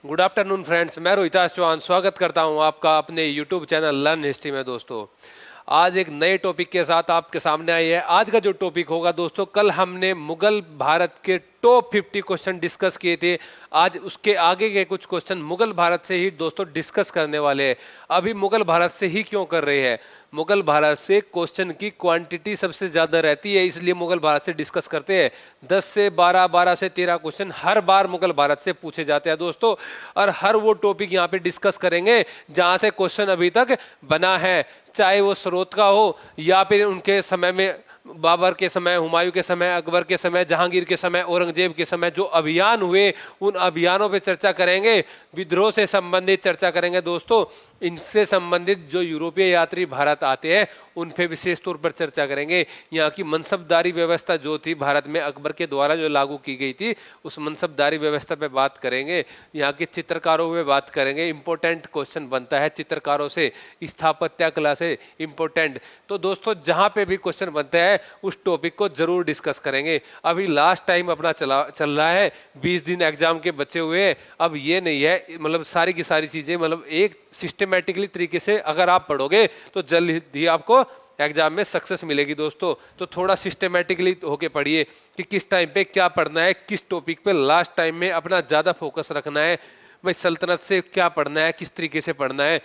Good afternoon friends, मैं रोहिताश चौहान स्वागत करता हूं आपका अपने यूट्यूब चैनल लर्न हिस्ट्री में। दोस्तों आज एक नए टॉपिक के साथ आपके सामने आई है। आज का जो टॉपिक होगा दोस्तों, कल हमने मुगल भारत के टॉप 50 क्वेश्चन डिस्कस किए थे। आज उसके आगे के कुछ क्वेश्चन मुगल भारत से ही दोस्तों डिस्कस करने वाले हैं। अभी मुगल भारत से ही क्यों कर रहे हैं? मुगल भारत से क्वेश्चन की क्वांटिटी सबसे ज्यादा रहती है, इसलिए मुगल भारत से डिस्कस करते हैं। 10 से 12, 12 से 13 क्वेश्चन हर बार मुगल भारत से पूछे जाते हैं दोस्तों। और हर वो टॉपिक यहाँ पे डिस्कस करेंगे जहां से क्वेश्चन अभी तक बना है, चाहे वो स्रोत का हो या फिर उनके समय में बाबर के समय, हुमायूं के समय, अकबर के समय, जहांगीर के समय, औरंगजेब के समय जो अभियान हुए उन अभियानों पे चर्चा करेंगे। विद्रोह से संबंधित चर्चा करेंगे दोस्तों। इनसे संबंधित जो यूरोपीय यात्री भारत आते हैं उन पे विशेष तौर पर चर्चा करेंगे। यहाँ की मनसबदारी व्यवस्था जो थी भारत में अकबर के द्वारा जो लागू की गई थी, उस मनसबदारी व्यवस्था पे बात करेंगे। यहाँ के चित्रकारों पे बात करेंगे। इंपॉर्टेंट क्वेश्चन बनता है चित्रकारों से, स्थापत्य कला से इंपॉर्टेंट। तो दोस्तों जहाँ पे भी क्वेश्चन बनते हैं उस टॉपिक को जरूर डिस्कस करेंगे। अभी लास्ट टाइम अपना चल रहा है, 20 दिन एग्जाम के बचे हुए हैं। अब ये नहीं है, मतलब सारी की सारी चीजें मतलब एक सिस्टमेटिकली तरीके से अगर आप पढ़ोगे तो जल्द ही आपको एग्जाम में सक्सेस मिलेगी दोस्तों। तो थोड़ा सिस्टमेटिकली होके पढ़िए कि किस टाइम पे क्या पढ़ना है, किस टॉपिक पे लास्ट टाइम में अपना ज्यादा फोकस रखना है। भाई सल्तनत से क्या पढ़ना है, किस तरीके से पढ़ना है,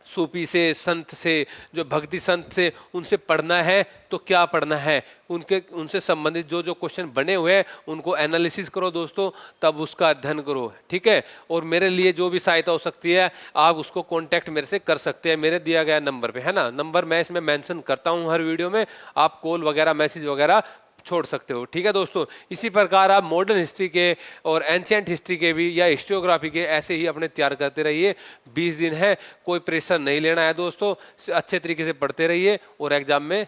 सूफी से, संत से, जो भक्ति संत से, उनसे पढ़ना है तो क्या पढ़ना है, उनसे संबंधित जो जो क्वेश्चन बने हुए हैं उनको एनालिसिस करो दोस्तों, तब उसका अध्ययन करो, ठीक है। और मेरे लिए जो भी सहायता हो सकती है आप उसको कांटेक्ट मेरे से कर सकते हैं मेरे दिया गया नंबर पे, है ना। नंबर मैं इसमें मेंशन करता हूं हर वीडियो में, आप कॉल वगैरह, मैसेज वगैरह छोड़ सकते हो, ठीक है दोस्तों। इसी प्रकार आप मॉडर्न हिस्ट्री के और एंशिएंट हिस्ट्री के भी या हिस्टोग्राफी के ऐसे ही अपने तैयार करते रहिए। 20 दिन है, कोई प्रेशर नहीं लेना है दोस्तों, अच्छे तरीके से पढ़ते रहिए और एग्जाम में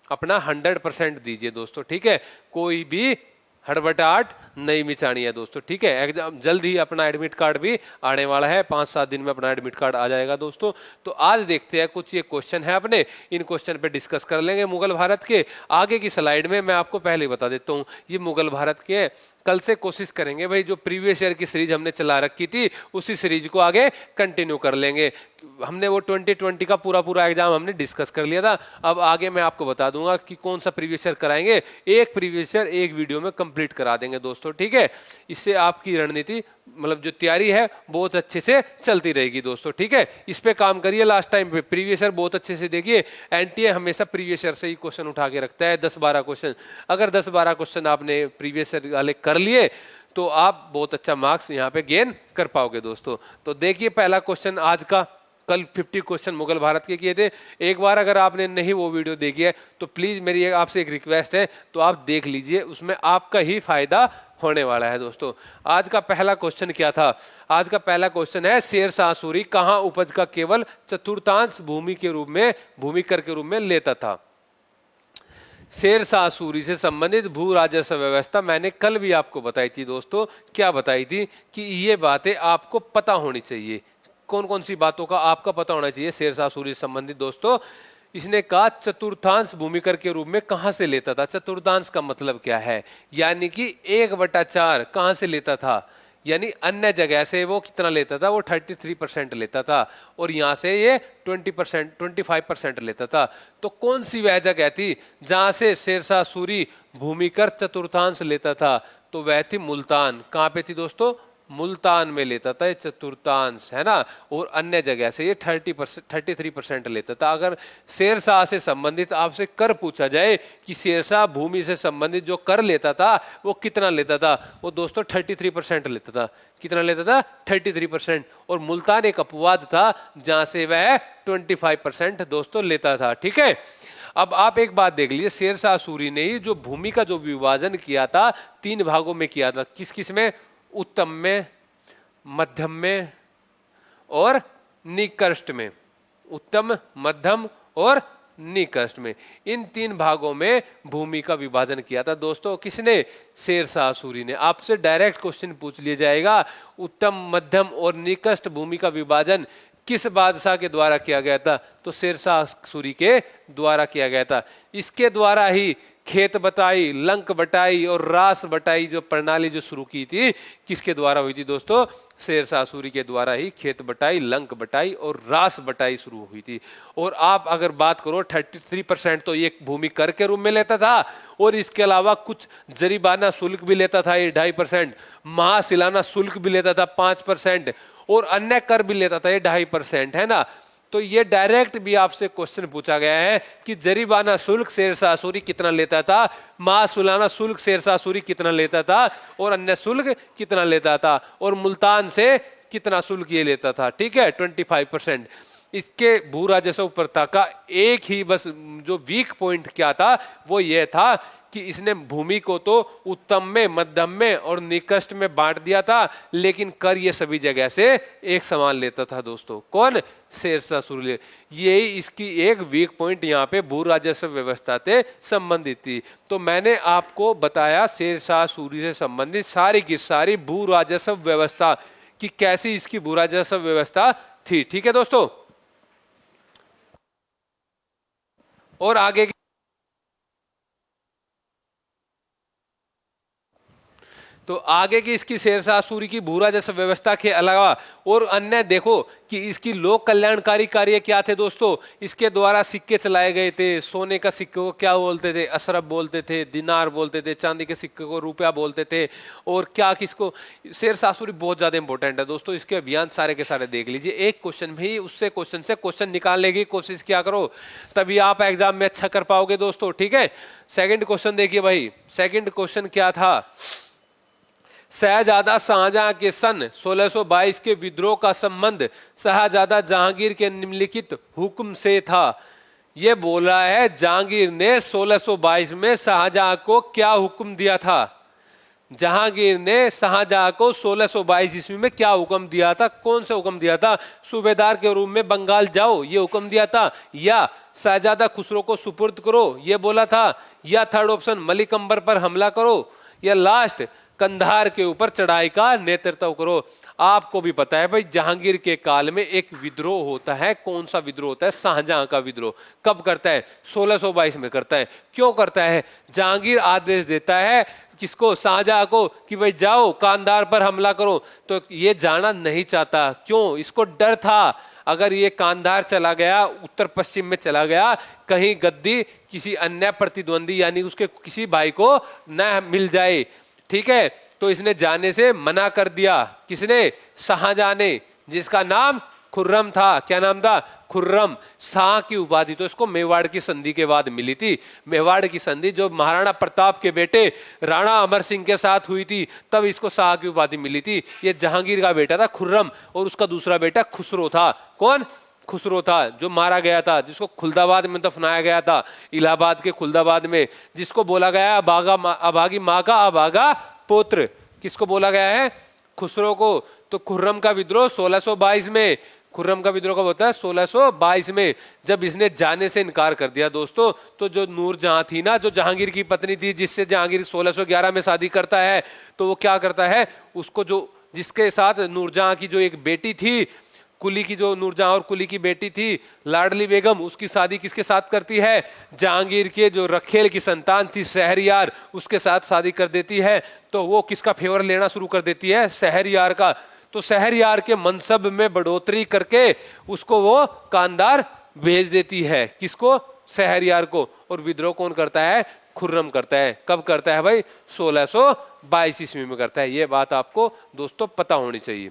अपना 100% दीजिए दोस्तों, ठीक है। कोई भी हड़बड़ाहट नहीं मिचानी है दोस्तों, ठीक है। एग्जाम जल्द ही अपना एडमिट कार्ड भी आने वाला है, 5-7 दिन में अपना एडमिट कार्ड आ जाएगा दोस्तों। तो आज देखते हैं, कुछ ये क्वेश्चन है अपने, इन क्वेश्चन पे डिस्कस कर लेंगे मुगल भारत के। आगे की स्लाइड में मैं आपको पहले ही बता देता हूँ ये मुगल भारत के हैं। कल से कोशिश करेंगे भाई जो प्रीवियस ईयर की सीरीज हमने चला रखी थी उसी सीरीज को आगे कंटिन्यू कर लेंगे। हमने वो 2020 का पूरा एग्जाम हमने डिस्कस कर लिया था। अब आगे मैं आपको बता दूंगा कि कौन सा प्रीवियस ईयर कराएंगे। एक प्रीवियस ईयर एक वीडियो में कंप्लीट करा देंगे दोस्तों, ठीक है। इससे आपकी रणनीति, मतलब जो तैयारी है बहुत अच्छे से चलती रहेगी दोस्तों, ठीक है। इस पे काम करिए। लास्ट टाइम पे प्रीवियस ईयर बहुत अच्छे से देखिए। एनटीए हमेशा प्रीवियस ईयर से ही क्वेश्चन उठा के रखता है, 10-12 क्वेश्चन। अगर 10-12 क्वेश्चन आपने प्रीवियस ईयर वाले कर लिए तो आप बहुत अच्छा मार्क्स यहाँ पे गेन कर पाओगे दोस्तों। तो देखिए पहला क्वेश्चन आज का, कल 50 क्वेश्चन मुगल भारत के किए थे। एक बार अगर आपने नहीं वो वीडियो देखी है तो प्लीज मेरी आपसे एक रिक्वेस्ट है, तो आप देख लीजिए, उसमें आपका ही फायदा होने वाला है दोस्तों। आज का पहला क्वेश्चन क्या था? आज का पहला क्वेश्चन है, शेरशाह सूरी कहाँ उपज का केवल चतुर्थांश भूमि के रूप में, भूमि कर के रूप में लेता था? शेरशाह सूरी से संबंधित भू राजस्व व्यवस्था मैंने कल भी आपको बताई थी दोस्तों। क्या बताई थी? कि ये बातें आपको पता होनी चाहिए। कौन कौन सी बातों का आपका पता होना चाहिए शेरशाह सूरी से संबंधित दोस्तों? इसने कहा चतुर्थांश भूमिकर के रूप में कहां से लेता था। चतुर्थांश का मतलब क्या है? यानी कि 1/4 कहां से लेता था, यानी अन्य जगह से वो कितना लेता था? वो 33% लेता था और यहां से ये 20%, 25% लेता था। तो कौन सी वह जगह थी जहां से शेरशाह सूरी भूमिकर चतुर्थांश लेता था? तो वह थी मुल्तान। कहां पे थी दोस्तों? मुल्तान में लेता था ये चतुर्थांश, है ना। और अन्य जगह से ये 33% लेता था। अगर शेरशाह से संबंधित आपसे कर पूछा जाए कि शेरशाह भूमि से संबंधित जो कर लेता था वो कितना लेता था, वो दोस्तों 33% लेता था। कितना लेता था? 33%। और मुल्तान एक अपवाद था जहां से वह 25% दोस्तों लेता था, ठीक है। अब आप एक बात देख लीजिए, शेरशाह सूरी ने जो भूमि का जो विभाजन किया था 3 भागों में किया था। किस किस में? उत्तम में, मध्यम में और निकृष्ट में। उत्तम, मध्यम और निकृष्ट में, इन 3 भागों में भूमि का विभाजन किया था दोस्तों। किसने? शेरशाह सूरी ने। आपसे डायरेक्ट क्वेश्चन पूछ लिया जाएगा, उत्तम, मध्यम और निकृष्ट भूमि का विभाजन किस बादशाह के द्वारा किया गया था? तो शेरशाह सूरी के द्वारा किया गया था। इसके द्वारा ही खेत बटाई, लंक बटाई और रास बटाई जो प्रणाली जो शुरू की थी, किसके द्वारा हुई थी दोस्तों? शेरशाह सूरी के द्वारा ही खेत बटाई, लंक बटाई और रास बटाई शुरू हुई थी। और आप अगर बात करो 33% तो ये भूमि कर के रूप में लेता था, और इसके अलावा कुछ जरीबाना शुल्क भी लेता था ये 2.5%, महाशिलाना शुल्क भी लेता था 5%, और अन्य कर भी लेता था ये 2.5%, है ना। तो ये डायरेक्ट भी आपसे क्वेश्चन पूछा गया है कि जरीबाना शुल्क शेरशाह सूरी कितना लेता था, महासुलाना शुल्क शेरशाह सूरी कितना लेता था, और अन्य शुल्क कितना लेता था, और मुल्तान से कितना शुल्क ये लेता था। ठीक है, 25%। इसके भू राजस्व प्रथा का एक ही बस जो वीक पॉइंट क्या था वो ये था कि इसने भूमि को तो उत्तम में, मध्यम में और निकृष्ट में बांट दिया था, लेकिन कर ये सभी जगह से एक समान लेता था दोस्तों। कौन? शेरशाह सूरी। यही इसकी एक वीक पॉइंट यहाँ पे भू राजस्व व्यवस्था से संबंधित थी। तो मैंने आपको बताया शेरशाह सूरी से संबंधित सारी की सारी भू राजस्व व्यवस्था कि कैसी इसकी भू राजस्व व्यवस्था थी। ठीक है दोस्तों, और आगे तो आगे की इसकी शेरशाह सूरी की भू राजस्व व्यवस्था के अलावा और अन्य देखो कि इसकी लोक कल्याणकारी कार्य क्या थे दोस्तों। इसके द्वारा सिक्के चलाए गए थे। सोने का सिक्के को क्या बोलते थे? अशरफ बोलते थे, दिनार बोलते थे, चांदी के सिक्के को रुपया बोलते थे। और क्या किसको? शेरशाह सूरी बहुत ज्यादा इंपॉर्टेंट है दोस्तों, इसके अभियान सारे के सारे देख लीजिए। एक क्वेश्चन भी उससे क्वेश्चन से क्वेश्चन निकालने की कोशिश किया करो, तभी आप एग्जाम में अच्छा कर पाओगे दोस्तों। ठीक है, सेकंड क्वेश्चन देखिए भाई। सेकंड क्वेश्चन क्या था? शहजादा शाहजहां के सन 1622 के विद्रोह का संबंध शहजादा जहांगीर के निम्नलिखित हुक्म से था। यह बोला है जहांगीर ने 1622 में शाहजहां को क्या हुक्म दिया था? जहांगीर ने शाहजहां को 1622 ईस्वी में क्या हुक्म दिया था? कौन सा हुक्म दिया था? सूबेदार के रूप में बंगाल जाओ, ये हुक्म दिया था, या शहजादा खुसरो को सुपुर्द करो, ये बोला था, या थर्ड ऑप्शन मलिक अंबर पर हमला करो, या लास्ट कंधार के ऊपर चढ़ाई का नेतृत्व करो। आपको भी पता है भाई जहांगीर के काल में एक विद्रोह होता है। कौन सा विद्रोह होता है? शाहजहां का विद्रोह। कब करता है? 1622 में करता है। क्यों करता है? जहांगीर आदेश देता है किसको? शाहजहां को, कि भाई जाओ कांधार पर हमला करो। तो ये जाना नहीं चाहता। क्यों? इसको डर था अगर ये कांधार चला गया, उत्तर पश्चिम में चला गया, कहीं गद्दी किसी अन्य प्रतिद्वंदी यानी उसके किसी भाई को न मिल जाए। ठीक है, तो इसने जाने से मना कर दिया। किसने? शाहजहां ने, जिसका नाम खुर्रम था। क्या नाम था? खुर्रम। शाह की उपाधि तो इसको मेवाड़ की संधि के बाद मिली थी। मेवाड़ की संधि जो महाराणा प्रताप के बेटे राणा अमर सिंह के साथ हुई थी, तब इसको शाह की उपाधि मिली थी। ये जहांगीर का बेटा था खुर्रम, और उसका दूसरा बेटा खुसरो था। कौन? खुसरो था, जो मारा गया था, जिसको खुलदाबाद में दफनाया गया था, इलाहाबाद के खुलदाबाद में, जिसको बोला गया अभागी माँ का अभागा पुत्र। किसको बोला गया है? खुसरो को। तो खुर्रम का विद्रोह 1622 में, खुर्रम का विद्रोह कब होता है? 1622 में। जब इसने जाने से इनकार कर दिया दोस्तों, तो जो नूरजहां थी ना, जो जहांगीर की पत्नी थी, जिससे जहांगीर 1611 में शादी करता है, तो वो क्या करता है? उसको जो जिसके साथ नूरजहां की जो एक बेटी थी, कुली की, जो नूरजहां और कुली की बेटी थी लाडली बेगम, उसकी शादी किसके साथ करती है? जहांगीर के जो रखेल की संतान थी शहरयार, उसके साथ शादी कर देती है। तो वो किसका फेवर लेना शुरू कर देती है? शहरयार का। तो शहरयार के मनसब में बढ़ोतरी करके उसको वो कांधार भेज देती है। किसको? शहरयार को। और विद्रोह कौन करता है? खुर्रम करता है। कब करता है भाई? 1622 ईस्वी में करता है। ये बात आपको दोस्तों पता होनी चाहिए।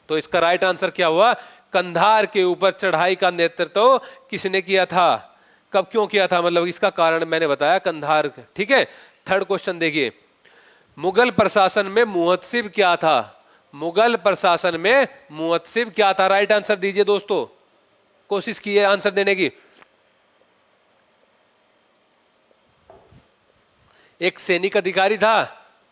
तो इसका राइट आंसर क्या हुआ? कंधार के ऊपर चढ़ाई का नेतृत्व किसने किया था? कब, क्यों किया था? मतलब इसका कारण मैंने बताया, कंधार। ठीक है, थर्ड क्वेश्चन देखिए। मुगल प्रशासन में मुहत्सिब क्या था? मुगल प्रशासन में मुहत्सिब क्या था? राइट आंसर दीजिए दोस्तों, कोशिश कीजिए आंसर देने की। एक सैनिक अधिकारी था,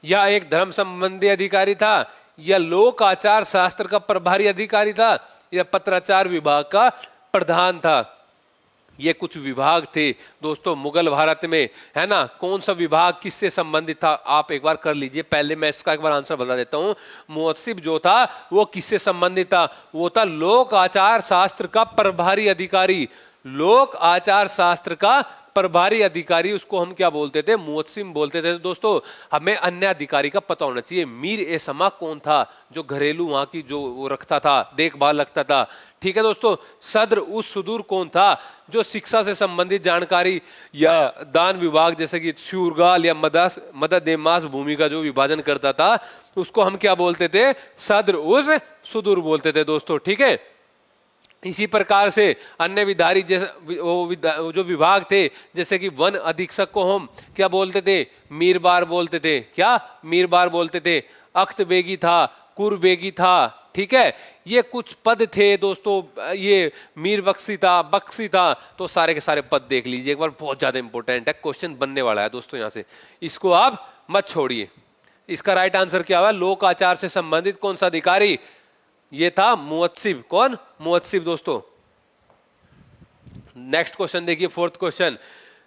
या एक धर्म संबंधी अधिकारी था, या लोक आचार शास्त्र का प्रभारी अधिकारी था, या पत्राचार विभाग का प्रधान था? ये कुछ विभाग थे दोस्तों मुगल भारत में, है ना। कौन सा विभाग किससे संबंधित था आप एक बार कर लीजिए। पहले मैं इसका एक बार आंसर बता देता हूं। मुअत्सिब जो था वो किससे संबंधित था? वो था लोक आचार शास्त्र का प्रभारी अधिकारी। लोक आचार शास्त्र का प्रभारी अधिकारी, उसको हम क्या बोलते थे? मुअत्सिम बोलते थे। दोस्तों हमें अन्य अधिकारी का पता होना चाहिए। मीर ए समा कौन था? जो घरेलू वहां की जो वो रखता था, देखभाल रखता था, ठीक है दोस्तों। सद्र उस सुदूर कौन था? जो शिक्षा से संबंधित जानकारी या दान विभाग जैसे कि शूरगाल या मदद ए मास भूमि का जो विभाजन करता था, उसको हम क्या बोलते थे? सद्र उस सुदूर बोलते थे दोस्तों, ठीक है। इसी प्रकार से अन्य विधारी जैसे वो जो विभाग थे, जैसे कि वन अधीक्षक को हम क्या बोलते थे? मीरबार बोलते थे। क्या? मीरबार बोलते थे। अख्त बेगी था, कुरबेगी था, ठीक है। ये कुछ पद थे दोस्तों, ये मीर बख्शी था, बख्शी था, तो सारे के सारे पद देख लीजिए एक बार, बहुत ज्यादा इंपॉर्टेंट है, क्वेश्चन बनने वाला है दोस्तों यहां से, इसको आप मत छोड़िए। इसका राइट आंसर क्या हुआ? लोक आचार से संबंधित कौन सा अधिकारी? ये था मुअत्सिब। कौन? मुअत्सिब दोस्तों। नेक्स्ट क्वेश्चन देखिए, फोर्थ क्वेश्चन।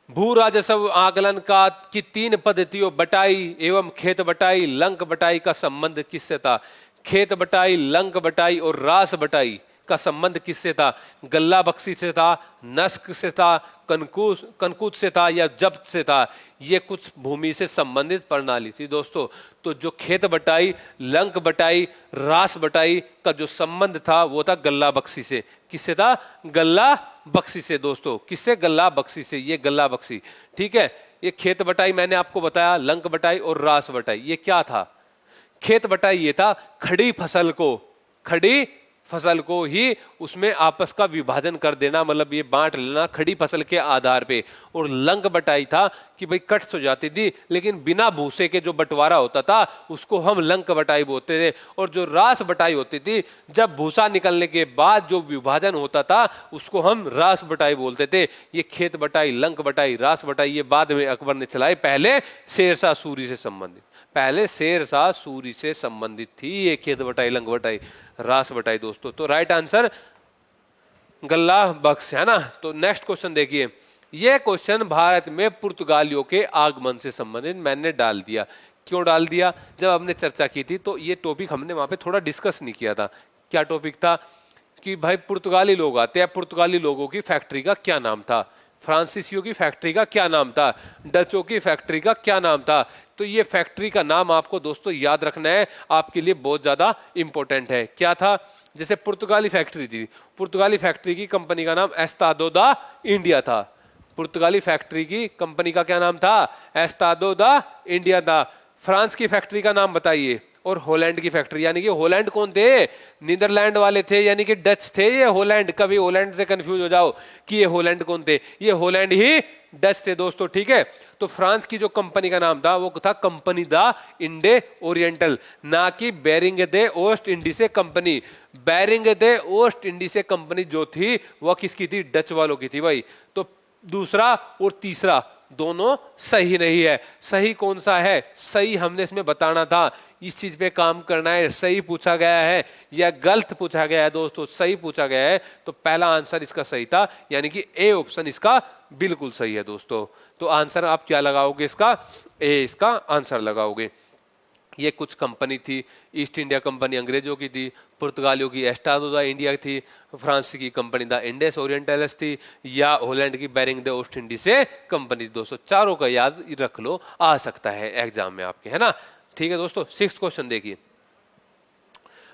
भू राजस्व आकलन का की 3 पद्धतियों बटाई एवं खेत बटाई, लंक बटाई का संबंध किससे था? खेत बटाई, लंक बटाई और रास बटाई का संबंध किससे था? गल्ला बख्शी से था, नस्क से था, कनकूत से था या जब्त से था? ये कुछ भूमि से संबंधित प्रणाली थी दोस्तों। तो जो खेत बटाई, लंक बटाई, रास बटाई का जो संबंध था वो था गल्ला बख्शी से। किससे था? गल्ला बख्शी से दोस्तों। किससे? गल्ला बख्शी से। ये गल्ला बख्शी, ठीक है। ये खेत बटाई मैंने आपको बताया, लंक बटाई और रास बटाई ये क्या था? खेत बटाई ये था खड़ी फसल को ही उसमें आपस का विभाजन कर देना, मतलब ये बांट लेना खड़ी फसल के आधार पे। और लंक बटाई था कि भाई कट हो जाती थी लेकिन बिना भूसे के जो बंटवारा होता था उसको हम लंक बटाई बोलते थे। और जो रास बटाई होती थी, जब भूसा निकलने के बाद जो विभाजन होता था उसको हम रास बटाई बोलते थे। ये खेत बटाई, लंक बटाई, रास बटाई ये बाद में अकबर ने चलाई, पहले शेरशाह सूरी से संबंधित, पहले शेरशाह सूरी से संबंधित थी ये खेत बटाई, लंक बटाई, रास बटाई दोस्तों। तो राइट आंसर गल्ला बख्श है ना। तो नेक्स्ट क्वेश्चन देखिए, यह क्वेश्चन भारत में पुर्तगालियों के आगमन से संबंधित मैंने डाल दिया। क्यों डाल दिया? जब हमने चर्चा की थी तो ये टॉपिक हमने वहां पे थोड़ा डिस्कस नहीं किया था। क्या टॉपिक था? कि भाई पुर्तगाली लोग आते हैं, पुर्तगाली लोगों की फैक्ट्री का क्या नाम था? फ्रांसीसियों की फैक्ट्री का क्या नाम था? डचों की फैक्ट्री का क्या नाम था? तो ये फैक्ट्री का नाम आपको दोस्तों याद रखना है, आपके लिए बहुत ज्यादा इंपॉर्टेंट है। क्या था? जैसे पुर्तगाली फैक्ट्री थी, पुर्तगाली फैक्ट्री की कंपनी का नाम एस्तादो दा इंडिया था। पुर्तगाली फैक्ट्री की कंपनी का क्या नाम था? एस्तादो दा इंडिया था। फ्रांस की फैक्ट्री का नाम बताइए। और हॉलैंड की फैक्ट्री, यानी कि हॉलैंड कौन थे? नीदरलैंड वाले थे, यानी कि डच थे ये हॉलैंड। कभी हॉलैंड से कंफ्यूज हो जाओ कि ये हॉलैंड कौन थे, ये हॉलैंड ही डच थे दोस्तों, ठीक है। तो फ्रांस की जो कंपनी का नाम था वो था कंपनी दा इंडे ओरिएंटल, ना कि बेरिंग दे ओस्ट इंडी से कंपनी। बेरिंग दे ओस्ट इंडी से कंपनी जो थी वह किसकी थी? डच वालों की थी भाई। तो दूसरा और तीसरा दोनों सही नहीं है। सही कौन सा है? सही हमने इसमें बताना था, इस चीज पे काम करना है। सही पूछा गया है या गलत पूछा गया है दोस्तों? सही पूछा गया है तो पहला आंसर इसका सही था, यानी कि ए ऑप्शन इसका बिल्कुल सही है दोस्तों। तो आंसर आप क्या लगाओगे? इसका ए, इसका आंसर लगाओगे। ये कुछ कंपनी थी, ईस्ट इंडिया कंपनी अंग्रेजों की थी, पुर्तगालियों की एस्टाडो दा इंडिया थी, फ्रांस की कंपनी दा इंडेस ओरिएंटलिस थी, या हॉलैंड की बेरिंग द ओस्ट इंडी से कंपनी। दोस्तों चारों का याद रख लो, आ सकता है एग्जाम में आपके, है ना। ठीक है दोस्तों, 6th क्वेश्चन देखिए,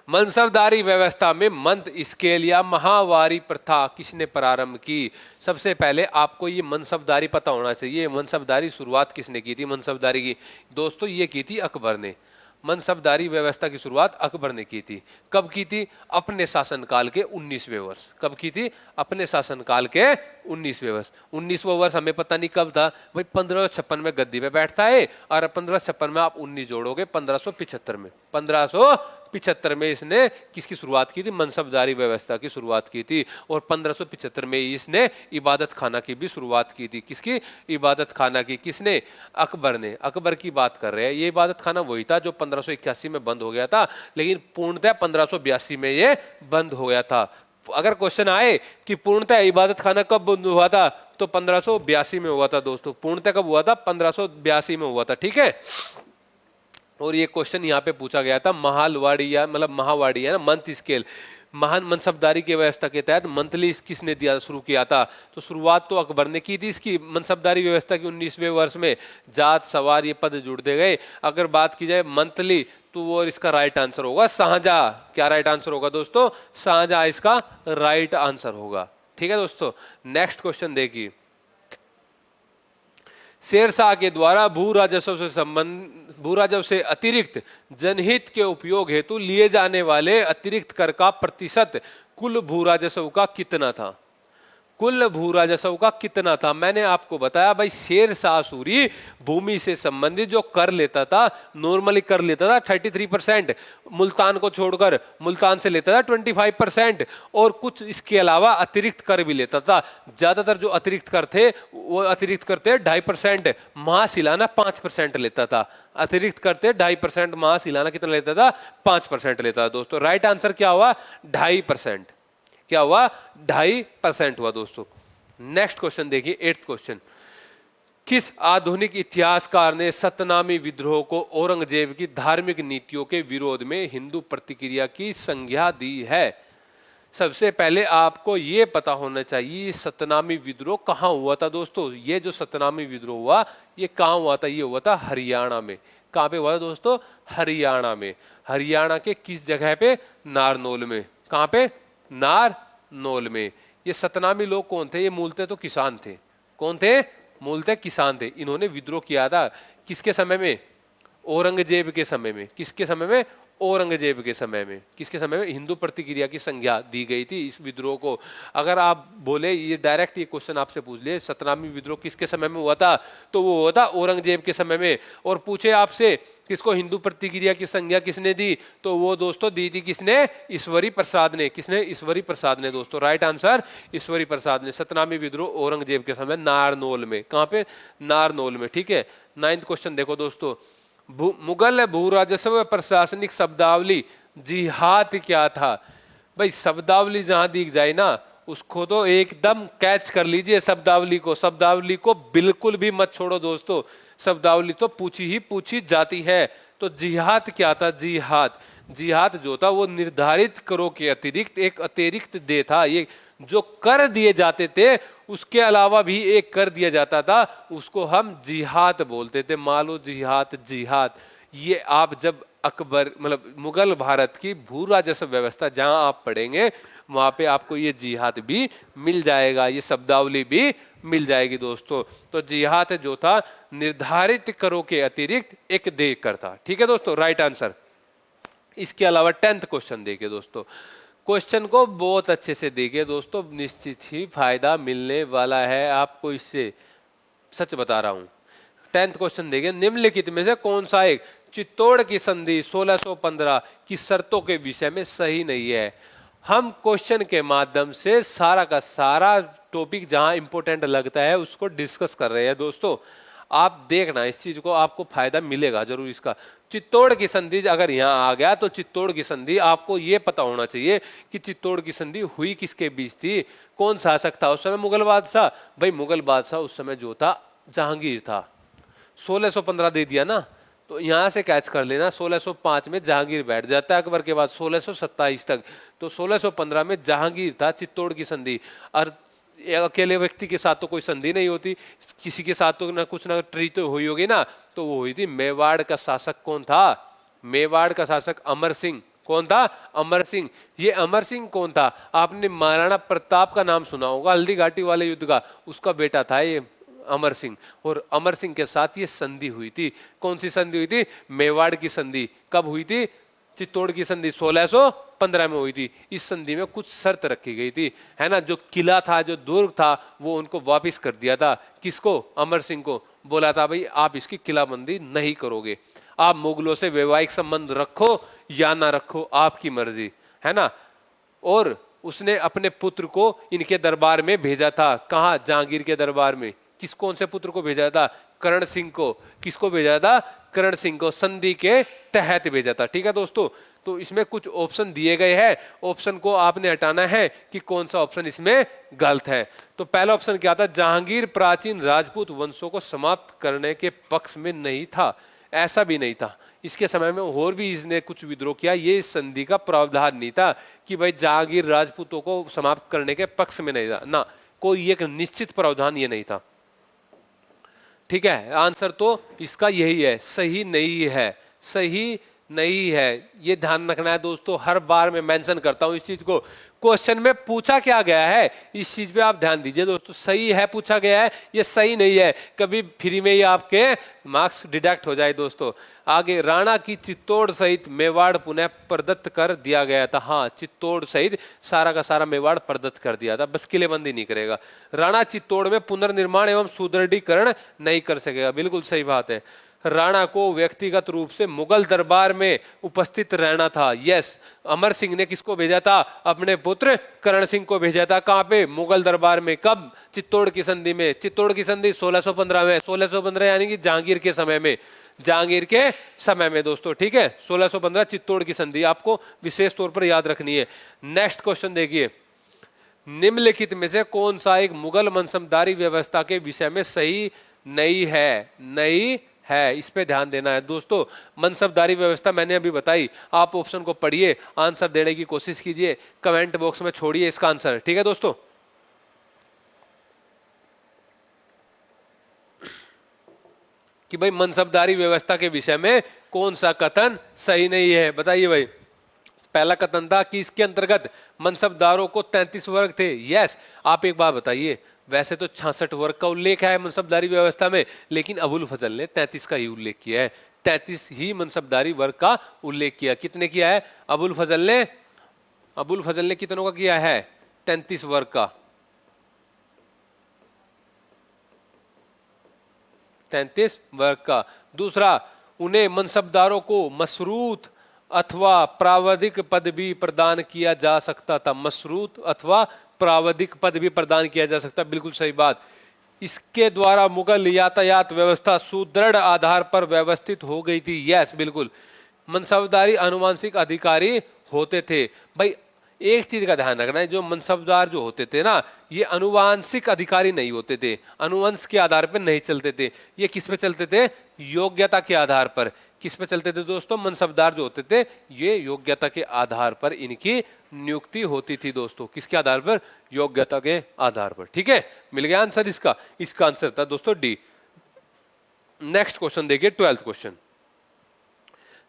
मनसबदारी व्यवस्था में मंथ स्केल या महावारी प्रथा किसने प्रारंभ की? सबसे पहले आपको ये मनसबदारी पता होना चाहिए। मनसबदारी शुरुआत किसने की थी? मनसबदारी की दोस्तों ये की थी अकबर ने। मनसबदारी व्यवस्था की शुरुआत अकबर ने की थी। कब की थी? अपने शासनकाल के 19वें वर्ष। कब की थी? अपने शासनकाल के 19वें वर्ष। 19वां वर्ष हमें पता नहीं कब था भाई। 1556 में गद्दी पे बैठता है और 1556 में आप 19 जोड़ोगे 1575 में। 1575 में इसने किसकी शुरुआत की थी? मनसबदारी व्यवस्था की शुरुआत की थी। और 1575 में इसने इबादत खाना की भी शुरुआत की थी। किसकी? इबादत खाना की। किसने? अकबर ने। अकबर की बात कर रहे हैं। ये इबादत खाना वही था जो 1581 में बंद हो गया था, लेकिन पूर्णतः 1582 में ये बंद हो गया था। अगर क्वेश्चन आए कि पूर्णतः इबादत खाना कब बंद हुआ था, तो 1582 में हुआ था दोस्तों। पूर्णतः कब हुआ था? 1582 में हुआ था, ठीक है। और ये क्वेश्चन यहाँ पे पूछा गया था महालवाड़ी या मतलब महावाड़ी है ना, मंथ स्केल, महान मनसबदारी की व्यवस्था के तहत मंथली किसने दिया शुरू किया था? तो शुरुआत तो अकबर ने की थी इसकी मनसबदारी व्यवस्था की 19वें वर्ष में। जात सवार ये पद जुड़ते गए। अगर बात की जाए मंथली, तो वो इसका राइट आंसर होगा शाहजहां। क्या राइट आंसर होगा दोस्तों? शाहजहां इसका राइट आंसर होगा, ठीक है दोस्तों। नेक्स्ट क्वेश्चन देखिए, शेरशाह के द्वारा भू राजस्व से अतिरिक्त जनहित के उपयोग हेतु लिए जाने वाले अतिरिक्त कर का प्रतिशत कुल भू राजस्व का कितना था? कुल भू राजस्व का कितना था? मैंने आपको बताया भाई, शेरशाह सूरी भूमि से संबंधित जो कर लेता था, नॉर्मली कर लेता था 33%, मुल्तान को छोड़कर मुल्तान से लेता था 25%, और कुछ इसके अलावा अतिरिक्त कर भी लेता था। ज्यादातर जो अतिरिक्त कर थे वो अतिरिक्त करते 2.5%, महाशिलाना 5% लेता था। अतिरिक्त करते 2.5%, महाशिलाना कितना लेता था? 5% लेता था दोस्तों। राइट आंसर क्या हुआ? 2.5%। क्या हुआ? 2.5% हुआ दोस्तों। नेक्स्ट क्वेश्चन देखिए, 8th क्वेश्चन, किस आधुनिक इतिहासकार ने सतनामी विद्रोह को औरंगजेब की धार्मिक नीतियों के विरोध में हिंदू प्रतिक्रिया की संज्ञा दी है? सबसे पहले आपको यह पता होना चाहिए सतनामी विद्रोह कहां हुआ था दोस्तों। ये जो सतनामी विद्रोह हुआ, ये कहां हुआ था? ये हुआ था हरियाणा में। कहां पे हुआ था दोस्तों? हरियाणा में। हरियाणा के किस जगह पे? नारनौल में। कहां पे? नारनौल में। ये सतनामी लोग कौन थे? ये मूलतः तो किसान थे। कौन थे? मूलतः किसान थे। इन्होंने विद्रोह किया था किसके समय में? औरंगजेब के समय में। किसके समय में? औरंगजेब के समय में। किसके समय में? हिंदू प्रतिक्रिया की संज्ञा दी गई थी इस विद्रोह को। अगर आप बोले ये डायरेक्ट ये क्वेश्चन आपसे पूछ ले, सतनामी विद्रोह किसके समय में हुआ था, तो वो हुआ था औरंगजेब के समय में। और पूछे आपसे किसको हिंदू प्रतिक्रिया की संज्ञा किसने दी, तो वो दोस्तों दी थी किसने? ईश्वरी प्रसाद ने। किसने? ईश्वरी प्रसाद ने दोस्तों। राइट आंसर ईश्वरी प्रसाद ने। सतनामी विद्रोह औरंगजेब के समय, नारनौल में। कहां पे? नारनौल में, ठीक है। 9th क्वेश्चन देखो दोस्तों, मुगल भू राजस्व प्रशासनिक शब्दावली जिहाद क्या था? भाई शब्दावली जहां दिख जाए ना, उसको तो एकदम कैच कर लीजिए। शब्दावली को बिल्कुल भी मत छोड़ो दोस्तों। शब्दावली तो पूछी ही पूछी जाती है। तो जिहाद क्या था? जिहाद जो था वो निर्धारित करों के अतिरिक्त एक अतिरिक्त दे था। ये जो कर दिए जाते थे उसके अलावा भी एक कर दिया जाता था, उसको हम जिहाद बोलते थे। मालो जिहाद। ये आप जब अकबर मतलब मुगल भारत की भू राजस्व व्यवस्था जहां आप पढ़ेंगे, वहां पे आपको ये जिहाद भी मिल जाएगा, ये शब्दावली भी मिल जाएगी दोस्तों। तो जिहाद जो था निर्धारित करों के अतिरिक्त एक देय कर था, ठीक है दोस्तों। Right answer. इसके अलावा 10th क्वेश्चन देखिए दोस्तों। क्वेश्चन को बहुत अच्छे से देखिए दोस्तों, निश्चित ही फायदा मिलने वाला है आपको इससे, सच बता रहा हूं। 10th क्वेश्चन देखिए, निम्नलिखित में से कौन सा एक चित्तौड़ की संधि 1615 की शर्तों के विषय में सही नहीं है? हम क्वेश्चन के माध्यम से सारा का सारा टॉपिक जहां इंपॉर्टेंट लगता है उसको डिस्कस कर रहे हैं दोस्तों। आप देखना इस चीज को, आपको फायदा मिलेगा जरूर इसका। चित्तौड़ की संधि अगर यहाँ आ गया तो चित्तौड़ की संधि आपको ये पता होना चाहिए कि चित्तौड़ की संधि हुई किसके बीच थी, कौन शासक था उस समय? मुगल बादशाह। भाई मुगल बादशाह उस समय जो था जहांगीर था। 1615 दे दिया ना, तो यहां से कैच कर लेना। 1605 में जहांगीर बैठ जाता है अकबर के बाद 1627 तक। तो 1615 में जहांगीर था। चित्तौड़ की संधि और अकेले व्यक्ति के साथ तो कोई संधि नहीं होती, किसी के साथ तो ना कुछ ना ट्रीट हुई होगी ना, तो वो हुई थी। मेवाड़ का शासक कौन था? मेवाड़ का शासक अमर सिंह। कौन था? अमर सिंह। ये अमर सिंह कौन था? आपने महाराणा प्रताप का नाम सुना होगा, हल्दी घाटी वाले युद्ध का, उसका बेटा था ये अमर सिंह। और अमर सिंह के साथ ये संधि हुई थी। कौन सी संधि हुई थी? मेवाड़ की संधि। कब हुई थी? चित्तौड़ की संधि 1615 में हुई थी। इस संधि में कुछ शर्त रखी गई थी, है ना। जो किला था, जो दुर्ग था, वो उनको वापस कर दिया था। किसको? अमर सिंह को। बोला था भाई आप इसकी किलाबंदी नहीं करोगे, आप मुगलों से वैवाहिक संबंध रखो या ना रखो, आपकी मर्जी, है ना। और उसने अपने पुत्र को इनके दरबार में भेजा था। कहाँ? जहांगीर के दरबार में। किस कौन से पुत्र को भेजा था? करण सिंह को। किसको भेजा था? करण सिंह को, संधि के तहत भेजा था। ठीक है दोस्तों, तो इसमें कुछ ऑप्शन दिए गए हैं, ऑप्शन को आपने हटाना है कि कौन सा ऑप्शन इसमें गलत है। तो पहला ऑप्शन क्या था? जहांगीर प्राचीन राजपूत वंशों को समाप्त करने के पक्ष में नहीं था। ऐसा भी नहीं था, इसके समय में और भी इसने कुछ विद्रोह किया, ये इस संधि का प्रावधान नहीं था कि भाई जहांगीर राजपूतों को समाप्त करने के पक्ष में नहीं था ना, कोई एक निश्चित प्रावधान ये नहीं था। ठीक है, आंसर तो इसका यही है, सही नहीं है, सही नहीं है, ये ध्यान रखना है दोस्तों। हर बार मैं मेंशन करता हूं इस चीज को, क्वेश्चन में पूछा क्या गया है इस चीज पे आप ध्यान दीजिए दोस्तों। सही है पूछा गया है, ये सही नहीं है, कभी फ्री में ही आपके मार्क्स डिडक्ट हो जाए दोस्तों। आगे, राणा की चित्तौड़ सहित मेवाड़ पुनः प्रदत्त कर दिया गया था। हाँ, चित्तौड़ सहित सारा का सारा मेवाड़ प्रदत्त कर दिया था, बस किलेबंदी नहीं करेगा। राणा चित्तौड़ में पुनर्निर्माण एवं सुदृढ़ीकरण नहीं कर सकेगा, बिल्कुल सही बात है। राणा को व्यक्तिगत रूप से मुगल दरबार में उपस्थित रहना था। यस, अमर सिंह ने किसको भेजा था? अपने पुत्र करण सिंह को भेजा था। कहां पे? मुगल दरबार में। कब? चित्तौड़ की संधि में। चित्तौड़ की संधि 1615 में, 1615 यानी कि जहांगीर के समय में, जहांगीर के समय में दोस्तों। ठीक है, 1615 चित्तौड़ की संधि आपको विशेष तौर पर याद रखनी है। नेक्स्ट क्वेश्चन देखिए, निम्नलिखित में से कौन सा एक मुगल मनसबदारी व्यवस्था के विषय में सही नहीं है? नहीं है, इस पे ध्यान देना है दोस्तों। मनसबदारी व्यवस्था मैंने अभी बताई, आप ऑप्शन को पढ़िए, आंसर देने की कोशिश कीजिए, कमेंट बॉक्स में छोड़िए इसका आंसर। ठीक है दोस्तों, कि भाई मनसबदारी व्यवस्था के विषय में कौन सा कथन सही नहीं है, बताइए भाई। पहला कथन था कि इसके अंतर्गत मनसबदारों को 33 वर्ग थे। यस, आप एक बात बताइए, वैसे तो 66 वर्ग का उल्लेख है मनसबदारी व्यवस्था में, लेकिन अबुल फजल ने 33 का ही उल्लेख किया है, 33 ही मनसबदारी वर्ग का उल्लेख किया। कितने किया है? अबुल फजल ने कितनों का किया है? 33 वर्ग का, 33 वर्ग का। दूसरा, उन्हें मनसबदारों को मशरूत अथवा प्रावधिक पद भी प्रदान किया जा सकता था। मशरूत अथवा प्रावधिक पद भी प्रदान किया जा सकता, बिल्कुल सही बात। इसके द्वारा मुगल यातायात व्यवस्था सुदृढ़ आधार पर व्यवस्थित हो गई थी। यस, बिल्कुल। मनसबदारी अनुवांशिक अधिकारी होते थे। भाई एक चीज का ध्यान रखना है, जो मनसबदार जो होते थे ना, ये अनुवांशिक अधिकारी नहीं होते थे, अनुवंश के आधार पर नहीं चलते थे। ये किस पे चलते थे? योग्यता के आधार पर। किस पे चलते थे दोस्तों? मनसबदार जो होते थे ये योग्यता के आधार पर इनकी नियुक्ति होती थी दोस्तों। किसके आधार पर? योग्यता के आधार पर। ठीक है, मिल गया आंसर इसका। इसका आंसर था दोस्तों डी। नेक्स्ट क्वेश्चन देखिए, 12th क्वेश्चन।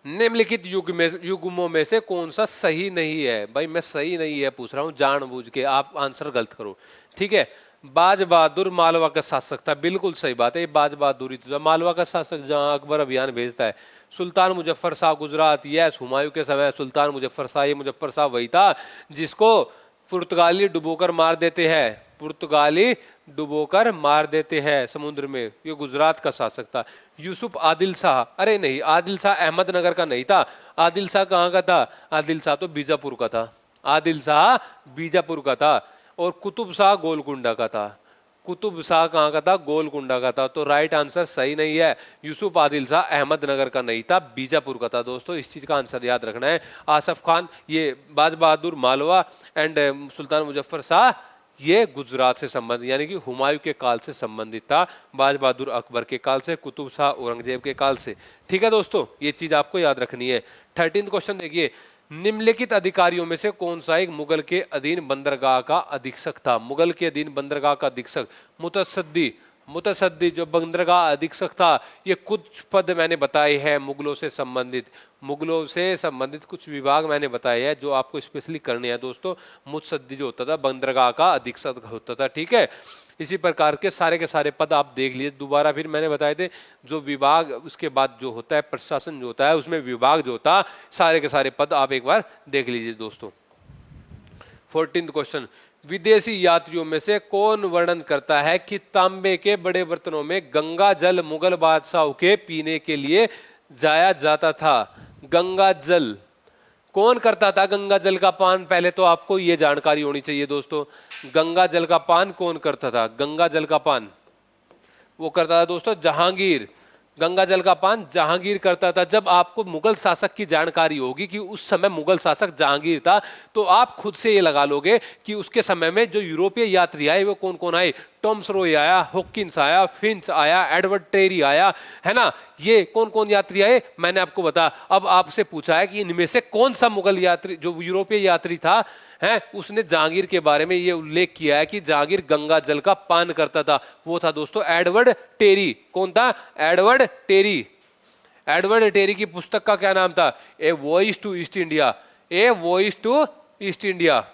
निम्नलिखित युग्मों में से कौन सा सही नहीं है? भाई मैं सही नहीं है पूछ रहा हूं जानबूझ के, आप आंसर गलत करो। ठीक है, बाज बहादुर मालवा का शासक था, बिल्कुल सही बात है, बाज बहादुर ही था मालवा का शासक जहां अकबर अभियान भेजता है। सुल्तान मुजफ्फर शाह गुजरात, यस, हुमायूं के समय सुल्तान मुजफ्फर शाह, ये मुजफ्फर शाह वही था जिसको पुर्तगाली डुबोकर मार देते हैं, पुर्तगाली डुबोकर मार देते हैं समुद्र में, ये गुजरात का शासक था। यूसुफ आदिल शाह, अरे नहीं, आदिल शाह अहमदनगर का नहीं था, आदिल शाह कहाँ का था? आदिल शाह तो बीजापुर का था, आदिल शाह बीजापुर का था। और कुतुब शाह गोलकुंडा का था, कुतुब शाह कहाँ का था? गोलकुंडा का था। तो राइट आंसर सही नहीं है, यूसुफ आदिल शाह अहमदनगर का नहीं था, बीजापुर का था दोस्तों। इस चीज का आंसर याद रखना है। आसफ खान, ये बाज बहादुर मालवा एंड सुल्तान मुजफ्फर शाह, ये गुजरात से संबंधित यानी कि हुमायूं के काल से संबंधित था, बाज बहादुर अकबर के काल से, कुतुब शाह औरंगजेब के काल से। ठीक है दोस्तों, ये चीज आपको याद रखनी है। 13th क्वेश्चन देखिए, निम्नलिखित अधिकारियों में से कौन सा एक मुगल के अधीन बंदरगाह का अधीक्षक था? मुगल के अधीन बंदरगाह का अधीक्षक मुतसद्दी, मुतसद्दी जो बंदरगाह अधीक्षक था, ये कुछ पद मैंने बताए हैं मुगलों से संबंधित, मुगलों से संबंधित कुछ विभाग मैंने बताए हैं जो आपको स्पेशली करने हैं दोस्तों। मुतसद्दी जो होता था बंदरगाह का अधीक्षक होता था। ठीक है, इसी प्रकार के सारे पद आप देख लीजिए, दोबारा फिर मैंने बताए थे जो विभाग उसके बाद जो होता है प्रशासन जो होता है उसमें विभाग जो होता है, सारे के सारे पद आप एक बार देख लीजिए दोस्तों। 14th क्वेश्चन, विदेशी यात्रियों में से कौन वर्णन करता है कि तांबे के बड़े बर्तनों में गंगा जल मुगल बादशाहों के पीने के लिए जाया जाता था? गंगा जल कौन करता था? गंगा जल का पान, पहले तो आपको यह जानकारी होनी चाहिए दोस्तों, गंगा जल का पान कौन करता था? गंगा जल का पान वो करता था दोस्तों जहांगीर। गंगा जल का पान जहांगीर करता था। जब आपको मुगल शासक की जानकारी होगी कि उस समय मुगल शासक जहांगीर था, तो आप खुद से ये लगा लोगे कि उसके समय में जो यूरोपीय यात्री आए वो कौन कौन आए। टॉम्स रॉय आया, हॉकिंस आया, फिंच आया, एडवर्ड टेरी आया, है ना। ये कौन कौन यात्री आए मैंने आपको बता। अब आपसे पूछा है कि इनमें से कौन सा मुगल यात्री जो यूरोपीय यात्री था है उसने जहांगीर के बारे में ये उल्लेख किया है कि जहांगीर गंगा जल का पान करता था। वो था दोस्तों एडवर्ड टेरी। कौन था? Edward Terry. एडवर्ड टेरी की पुस्तक का क्या नाम था? A voice to East India. A voice to East India.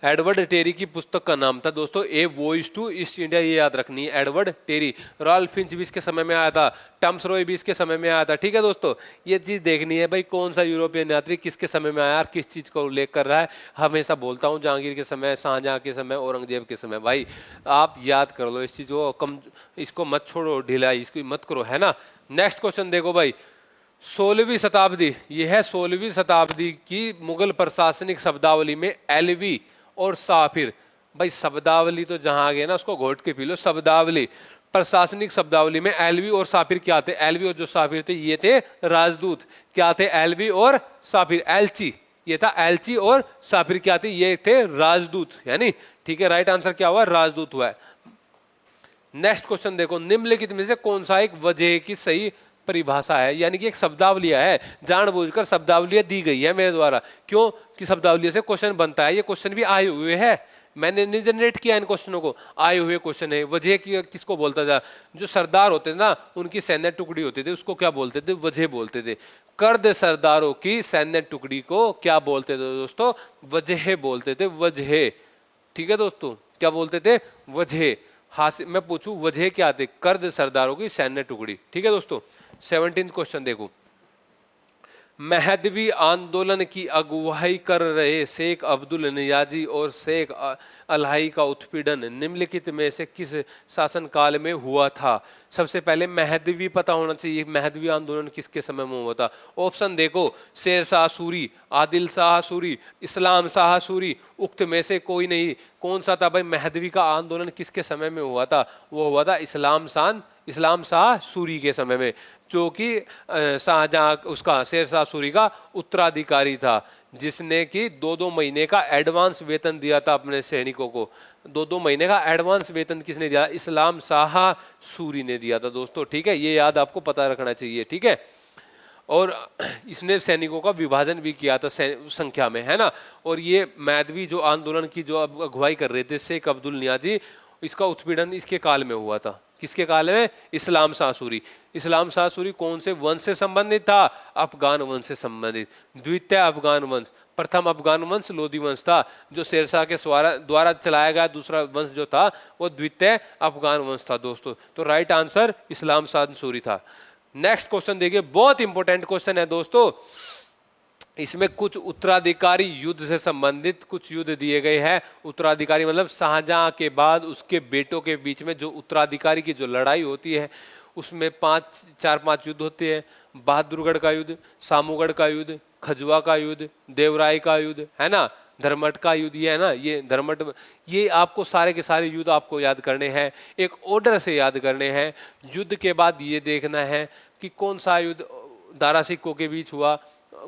Edward Terry की पुस्तक का नाम था दोस्तों a voice to East India. ये याद रखनी है, एडवर्ड टेरी। रॉल्फ फिंच भी इसके समय में आया था, टॉम्स रॉय भी इसके समय में आया था। ठीक है दोस्तों, ये चीज देखनी है भाई कौन सा यूरोपियन यात्री किसके समय में आया और किस चीज को उल्लेख कर रहा है। हमेशा बोलता हूँ जहांगीर के समय, शाहजहां के समय, औरंगजेब के समय। भाई आप याद कर लो इस चीज को, कम इसको मत छोड़ो ढिलाई, इसको मत करो, है ना। नेक्स्ट क्वेश्चन देखो भाई, 16वीं शताब्दी। यह है 16वीं शताब्दी की मुगल प्रशासनिक शब्दावली में एलवी और साफिर। भाई शब्दावली तो जहां आ गए ना उसको घोट के पी लो। शब्दावली, प्रशासनिक शब्दावली में एलवी और साफिर क्या थे? एलवी और जो साफिर थे ये थे राजदूत। क्या थे? एलवी और साफिर। एलची ये था, एलची और साफिर क्या थे? ये थे राजदूत, यानी ठीक है। राइट आंसर क्या हुआ? राजदूत हुआ है। नेक्स्ट क्वेश्चन देखो, निम्नलिखित में से कौन सा एक वजह की सही परिभाषा है? यानी कि एक शब्दावलिया है, जानबूझकर शब्दावलिया दी गई है मेरे द्वारा। क्यों कि शब्दावलिया से क्वेश्चन बनता है। ये क्वेश्चन भी आए हुए हैं, मैंने नहीं जनरेट किया इन क्वेश्चनों को, आए हुए क्वेश्चन है। वजह की किसको बोलता था? जो सरदार होते थे ना, उनकी सैन्य टुकड़ी होती थी, उसको क्या बोलते थे? वजह बोलते थे। कर्द सरदारों की सैन्य टुकड़ी को क्या बोलते थे दोस्तों? वजह बोलते थे, वजह। ठीक है दोस्तों, क्या बोलते थे? वजह। हासिल मैं पूछूं वजह क्या थे? कर्द सरदारों की सैन्य टुकड़ी। ठीक है दोस्तों। 17 क्वेश्चन देखो, महदवी आंदोलन की अगुवाई कर रहे शेख अब्दुल नियाजी और शेख अलाही का उत्पीड़न निम्नलिखित में से किस शासनकाल में हुआ था? सबसे पहले महदवी पता होना चाहिए, महदवी आंदोलन किसके समय में हुआ था। ऑप्शन देखो, शेर शाह सूरी, आदिल शाह सूरी, इस्लाम शाह सूरी। उक्त में से कोई नहीं। कौन सा था भाई? महदवी का आंदोलन किसके समय में हुआ था? वो हुआ था इस्लाम शाह सूरी के समय में, जो कि शाहजहां उसका शेर शाह सूरी का उत्तराधिकारी था, जिसने कि 2-2 महीने का एडवांस वेतन दिया था अपने सैनिकों को। 2-2 महीने का एडवांस वेतन किसने दिया? इस्लाम शाह सूरी ने दिया था दोस्तों। ठीक है, ये याद आपको पता रखना चाहिए। ठीक है, और इसने सैनिकों का विभाजन भी किया था संख्या में, है ना। और ये मैदवी जो आंदोलन की जो अगुवाई कर रहे थे शेख अब्दुल नियाजी, इसका उत्पीड़न इसके काल में हुआ था। किसके काल में? इस्लाम शाह सूरी। इस्लाम शाह सूरी कौन से वंश से संबंधित था? अफगान वंश से संबंधित। द्वितीय अफगान वंश। प्रथम अफगान वंश लोधी वंश था, जो शेरशाह के द्वारा चलाया गया दूसरा वंश जो था वो द्वितीय अफगान वंश था दोस्तों। तो राइट आंसर इस्लाम शाह सूरी था। नेक्स्ट क्वेश्चन देखिए, बहुत इंपॉर्टेंट क्वेश्चन है दोस्तों। इसमें कुछ उत्तराधिकारी युद्ध से संबंधित कुछ युद्ध दिए गए हैं। उत्तराधिकारी मतलब शाहजहां के बाद उसके बेटों के बीच में जो उत्तराधिकारी की जो लड़ाई होती है, उसमें 4-5 युद्ध होते हैं। बहादुरगढ़ का युद्ध, सामूगढ़ का युद्ध, खजुआ का युद्ध, देवराय का युद्ध, है ना, धर्मट का युद्ध। ये है ना, ये धर्मट, ये आपको सारे के सारे युद्ध आपको याद करने हैं, एक ऑर्डर से याद करने हैं। युद्ध के बाद ये देखना है कि कौन सा युद्ध दारा सिक्कों के बीच हुआ,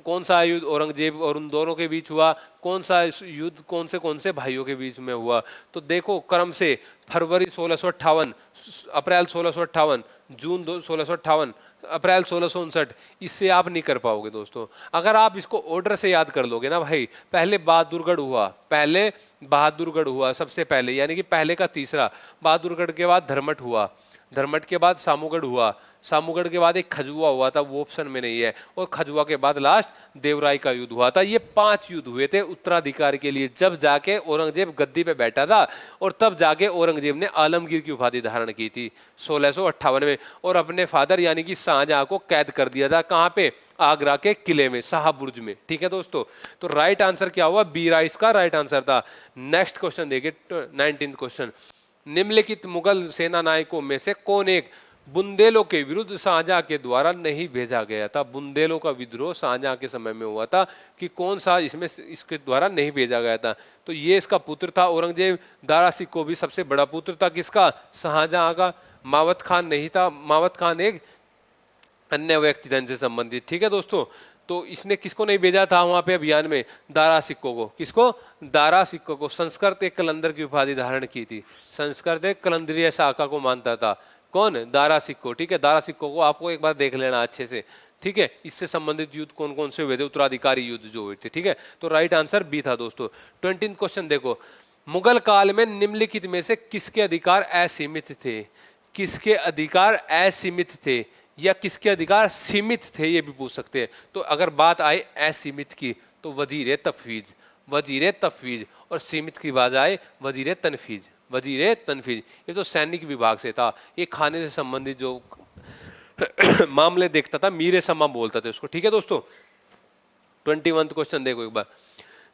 कौन सा युद्ध औरंगजेब और उन दोनों के बीच हुआ, कौन सा युद्ध कौन से भाइयों के बीच में हुआ। तो देखो क्रम से फरवरी 1658, अप्रैल 1658, जून 1658, अप्रैल 1659, इससे आप नहीं कर पाओगे दोस्तों। अगर आप इसको ऑर्डर से याद कर लोगे ना भाई, पहले बहादुरगढ़ हुआ सबसे पहले, यानी कि पहले का तीसरा। बहादुरगढ़ के बाद धर्मट हुआ, धर्मट के बाद सामूगढ़ हुआ, सामूगढ़ के बाद एक खजुआ हुआ था, वो ऑप्शन में नहीं है, और खजुआ के बाद लास्ट देवराय का युद्ध हुआ था। ये 5 युद्ध हुए थे उत्तराधिकारी के लिए, जब जाके औरंगजेब गद्दी पे बैठा था, और तब जाके औरंगजेब ने आलमगीर की उपाधि धारण की थी 1658 में, और अपने फादर यानी कि शाहजहां को कैद कर दिया था। कहाँ पे? आगरा के किले में, शाहबुर्ज में। ठीक है दोस्तों, तो राइट आंसर क्या हुआ? बी राइस का राइट आंसर था। नेक्स्ट क्वेश्चन देखिए, 19th क्वेश्चन, निम्नलिखित मुगल सेना नायकों में से कौन एक बुंदेलों के विरुद्ध शाहजहां के द्वारा नहीं भेजा गया था। बुंदेलों का विद्रोह शाहजहां के समय में हुआ था कि कौन सा इसमें इसके द्वारा नहीं भेजा गया था? तो ये इसका पुत्र था औरंगजेब। दारा सिकोह भी सबसे बड़ा पुत्र था किसका? शाहजहां का। मावत खान नहीं था, मावत खान एक अन्य व्यक्ति धन से संबंधित। ठीक है दोस्तों, तो इसने किसको नहीं भेजा था वहां पे अभियान में? दारा सिक्कों को। किसको? दारा सिक्कों को। संस्कृत एक कलंदर की उपाधि धारण की थी। संस्कृत एक कलंदरीय शाखा को मानता था। कौन? दारा सिक्को। ठीक है, दारा सिक्कों को आपको एक बार देख लेना अच्छे से। ठीक है, इससे संबंधित युद्ध कौन कौन से हुए थे? उत्तराधिकारी युद्ध जो हुए थे। ठीक है, तो राइट आंसर बी था दोस्तों। 20 क्वेश्चन देखो, मुगल काल में निम्नलिखित में से किसके अधिकार असीमित थे? किसके अधिकार असीमित थे या किसके अधिकार सीमित थे, ये भी पूछ सकते हैं। तो अगर बात आए असीमित की तो वजीर तफवीज, वजीर तफवीज, और सीमित की बात आए वजीर तनफीज, वजीर तनफीज। ये तो सैनिक विभाग से था, ये खाने से संबंधित जो मामले देखता था, मीरे समा बोलता था उसको। ठीक है दोस्तों, 21 क्वेश्चन देखो एक बार,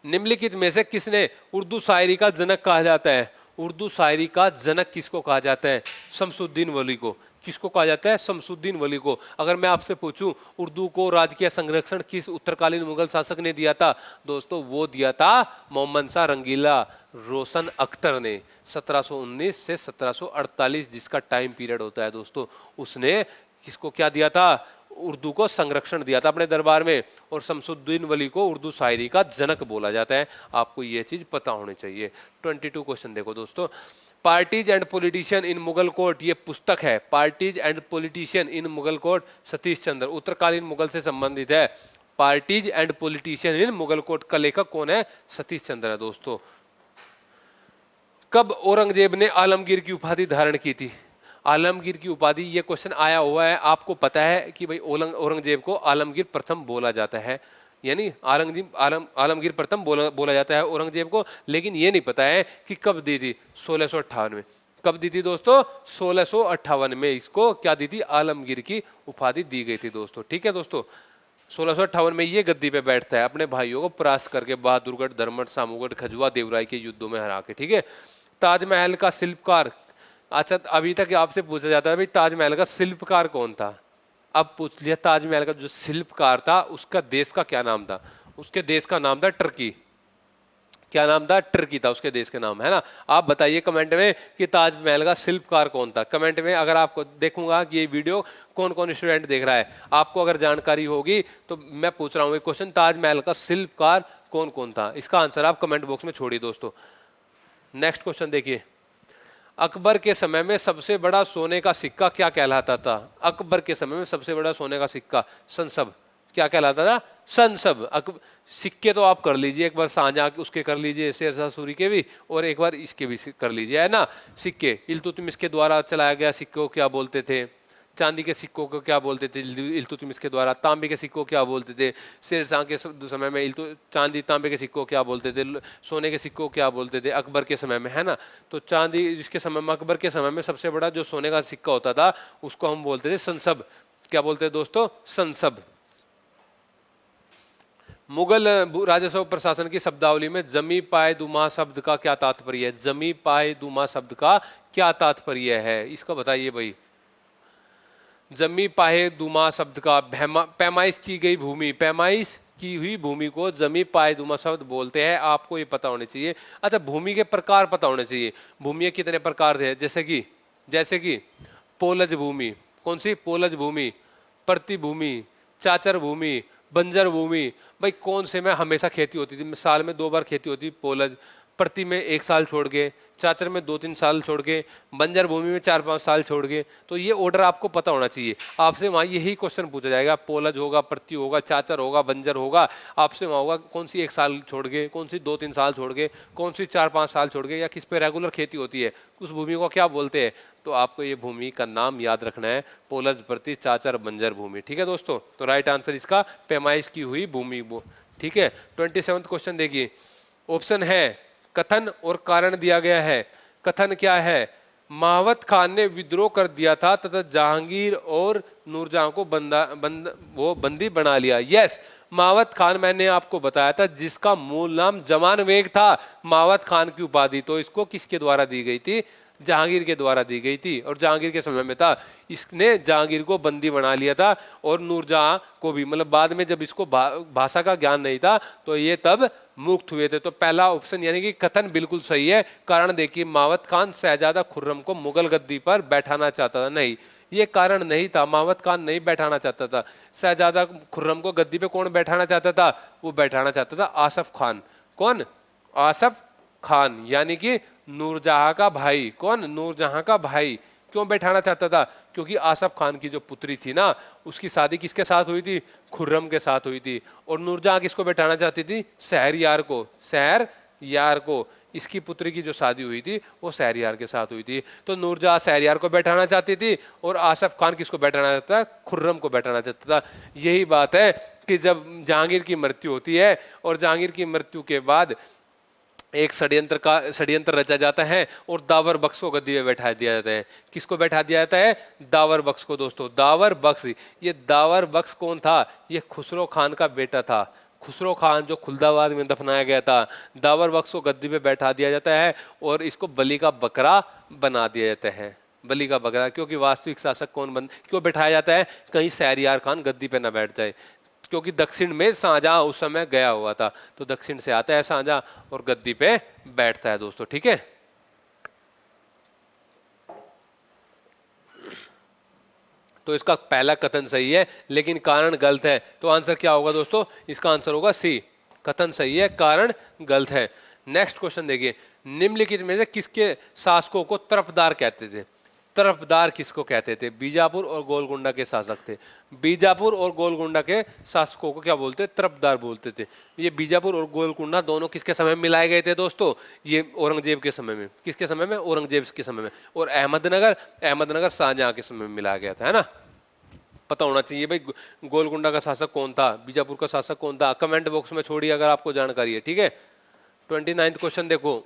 निम्नलिखित में से किसने उर्दू शायरी का जनक कहा जाता है? उर्दू शायरी का जनक किसको कहा जाता है? शमसुद्दीन वली को। किसको कहा जाता है? शमसुद्दीन वली को। अगर मैं आपसे पूछूं उर्दू को राजकीय संरक्षण किस उत्तरकालीन मुगल शासक ने दिया था? दोस्तों वो दिया था मोहम्मद शाह रंगीला रोशन अख्तर ने, 1719 से 1748 जिसका टाइम पीरियड होता है दोस्तों, उसने किसको क्या दिया था? उर्दू को संरक्षण दिया था अपने दरबार में। और शमसुद्दीन वली को उर्दू शायरी का जनक बोला जाता है, आपको ये चीज पता होनी चाहिए। 22 क्वेश्चन देखो दोस्तों, parties and politician in Mughal court, ये पुस्तक है parties and politician in Mughal court, Satish Chandra, उत्तरकालीन मुगल से संबंधित है। Parties and politician in Mughal court का लेखक कौन है? सतीश चंद्र है दोस्तों। कब औरंगजेब ने आलमगीर की उपाधि धारण की थी? आलमगीर की उपाधि, ये क्वेश्चन आया हुआ है, आपको पता है कि भाई औरंगजेब को आलमगीर प्रथम बोला जाता है, यानी आलमगीर प्रथम बोला जाता है औरंगजेब को, लेकिन ये नहीं पता है कि कब दी थी? 1658 में। कब दी थी दोस्तों? 1658 में इसको क्या दी थी? आलमगीर की उपाधि दी गई थी दोस्तों। ठीक है दोस्तों, 1658 में ये गद्दी पे बैठता है अपने भाइयों को परास्त करके, बहादुरगढ़, धर्मगढ़, सामूगढ़, खजुआ, देवराय के युद्धों में हरा के। ठीक है, ताजमहल का शिल्पकार, अच्छा अभी तक आपसे पूछा जाता है भाई ताजमहल का शिल्पकार कौन था? अब पूछ लिया ताजमहल का जो शिल्पकार था उसका देश का क्या नाम था? उसके देश का नाम था टर्की। क्या नाम था? टर्की था उसके देश के नाम, है ना। आप बताइए कमेंट में कि ताजमहल का शिल्पकार कौन था। कमेंट में अगर आपको देखूंगा कि ये वीडियो कौन कौन स्टूडेंट देख रहा है, आपको अगर जानकारी होगी तो मैं पूछ रहा हूँ क्वेश्चन, ताजमहल का शिल्पकार कौन कौन था? इसका आंसर आप कमेंट बॉक्स में छोड़िए दोस्तों। नेक्स्ट क्वेश्चन देखिए, अकबर के समय में सबसे बड़ा सोने का सिक्का क्या कहलाता था? अकबर के समय में सबसे बड़ा सोने का सिक्का संसब, क्या कहलाता था? संसब। सिक्के तो आप कर लीजिए एक बार, शाहजहां उसके कर लीजिए, शेरशाह सूरी के भी, और एक बार इसके भी कर लीजिए, है ना। सिक्के इल्तुतमिश के द्वारा चलाया गया सिक्कों क्या बोलते थे? चांदी के सिक्कों को क्या बोलते थे इल्तुतमिश के द्वारा? तांबे के सिक्कों क्या बोलते थे शेरशाह के समय में? चांदी तांबे के सिक्कों क्या बोलते थे? सोने के सिक्कों क्या बोलते थे अकबर के समय में, है ना। तो चांदी जिसके समय में, अकबर के समय में सबसे बड़ा जो सोने का सिक्का होता था उसको हम बोलते थे संसब। क्या बोलते थे दोस्तों? संसब। मुगल राजस्व प्रशासन की शब्दावली में जमी पाए दुमा शब्द का क्या तात्पर्य है? जमी पाए दुमा शब्द का क्या तात्पर्य है, इसका बताइए भाई। जमी पाए दुमा शब्द का पैमाइश की गई भूमि, पैमाइश की हुई भूमि को जमी पाए दुमा शब्द बोलते हैं, आपको ये पता होने चाहिए। अच्छा, भूमि के प्रकार पता होने चाहिए। भूमि कितने प्रकार थे? जैसे कि पोलज भूमि, कौन सी? पोलज भूमि, प्रति भूमि, चाचर भूमि, बंजर भूमि। भाई कौन से में हमेशा खेती होती थी? साल में 2 बार खेती होती थी। पोलज, प्रति में 1 साल छोड़ के, चाचर में 2-3 साल छोड़ के, बंजर भूमि में 4-5 साल छोड़ के। तो ये ऑर्डर आपको पता होना चाहिए। आपसे वहाँ यही क्वेश्चन पूछा जाएगा, पोलज होगा, प्रति होगा, चाचर होगा, बंजर होगा। आपसे वहाँ होगा कौन सी 1 साल छोड़ के, कौन सी 2-3 साल छोड़ के, कौन सी 4-5 साल छोड़ के, या किस पे रेगुलर खेती होती है, उस भूमि को क्या बोलते हैं। तो आपको ये भूमि का नाम याद रखना है, पोलज, प्रति, चाचर, बंजर भूमि। ठीक है दोस्तों, तो राइट आंसर इसका पैमाइश की हुई भूमि। ठीक है, 27वां क्वेश्चन देखिए, ऑप्शन है कथन और कारण दिया गया है। कथन क्या है? मावत खान ने विद्रोह कर दिया था तथा जहांगीर और नूरजहां को बंदी बना लिया। यस, मावत खान मैंने आपको बताया था जिसका मूल नाम जमान बेग था। मावत खान की उपाधि तो इसको किसके द्वारा दी गई थी? जहांगीर के द्वारा दी गई थी और जहांगीर के समय में था। इसने जहांगीर को बंदी बना लिया था और नूरजहां को भी, मतलब बाद में जब इसको भाषा का ज्ञान नहीं था तो ये तब मुक्त हुए थे। तो पहला ऑप्शन यानी कि कथन बिल्कुल सही है। कारण देखिए, मावत खान शहजादा खुर्रम को मुगल गद्दी पर बैठाना चाहता था। नहीं, ये कारण नहीं था, मावत खान नहीं बैठाना चाहता था। शहजादा खुर्रम को गद्दी पे कौन बैठाना चाहता था? वो बैठाना चाहता था आसफ खान। कौन? आसफ खान, यानी कि नूरजहां का भाई। कौन? नूरजहां का भाई। क्यों बैठाना चाहता था? क्योंकि आसफ खान की जो पुत्री थी ना, उसकी शादी किसके साथ हुई थी? खुर्रम के साथ हुई थी। और नूरजहां किसको बैठाना चाहती थी? शहरयार को। शहरयार को। इसकी पुत्री की जो शादी हुई थी वो शहरयार के साथ हुई थी। तो नूरजहां शहरयार को बैठाना चाहती थी और आसफ खान किसको बैठाना चाहता था? खुर्रम को बैठाना चाहता था। यही बात है कि जब जहांगीर की मृत्यु होती है और जहांगीर की मृत्यु के बाद एक षड्यंत्र रचा जाता है और दावर बख्श को गद्दी में बैठा दिया जाता है। किसको बैठा दिया जाता है? दावर बख्श को। दोस्तों, दावर बख्श, ये दावर बख्श कौन था? ये खुसरो खान का बेटा था। खुसरो खान जो खुलदाबाद में दफनाया गया था। दावर बख्श को गद्दी पे बैठा दिया जाता है और इसको बलि का बकरा बना दिया जाता है। बलि का बकरा, क्योंकि वास्तविक शासक क्यों बैठाया जाता है? कहीं शहरयार खान गद्दी पे ना बैठ जाए, क्योंकि दक्षिण में शाहजहां उस समय गया हुआ था। तो दक्षिण से आता है शाहजहां और गद्दी पे बैठता है। दोस्तों, ठीक है। तो इसका पहला कथन सही है लेकिन कारण गलत है। तो आंसर क्या होगा दोस्तों? इसका आंसर होगा सी। कथन सही है, कारण गलत है। नेक्स्ट क्वेश्चन देखिए, निम्नलिखित में से किसके शासकों को तरफदार कहते थे? तरफदार किसको कहते थे? बीजापुर और गोलकुंडा के शासक थे। बीजापुर और गोलकुंडा के शासकों को क्या बोलते? तरफदार बोलते थे। ये बीजापुर और गोलकुंडा दोनों किसके समय में मिलाए गए थे दोस्तों? ये औरंगजेब के समय में। किसके समय में? औरंगजेब के समय में। और अहमदनगर शाहजहां के समय में मिलाया गया था, है ना। पता होना चाहिए भाई, गोलकुंडा का शासक कौन था, बीजापुर का शासक कौन था। कमेंट बॉक्स में छोड़िए अगर आपको जानकारी है, ठीक है। 29वां क्वेश्चन देखो,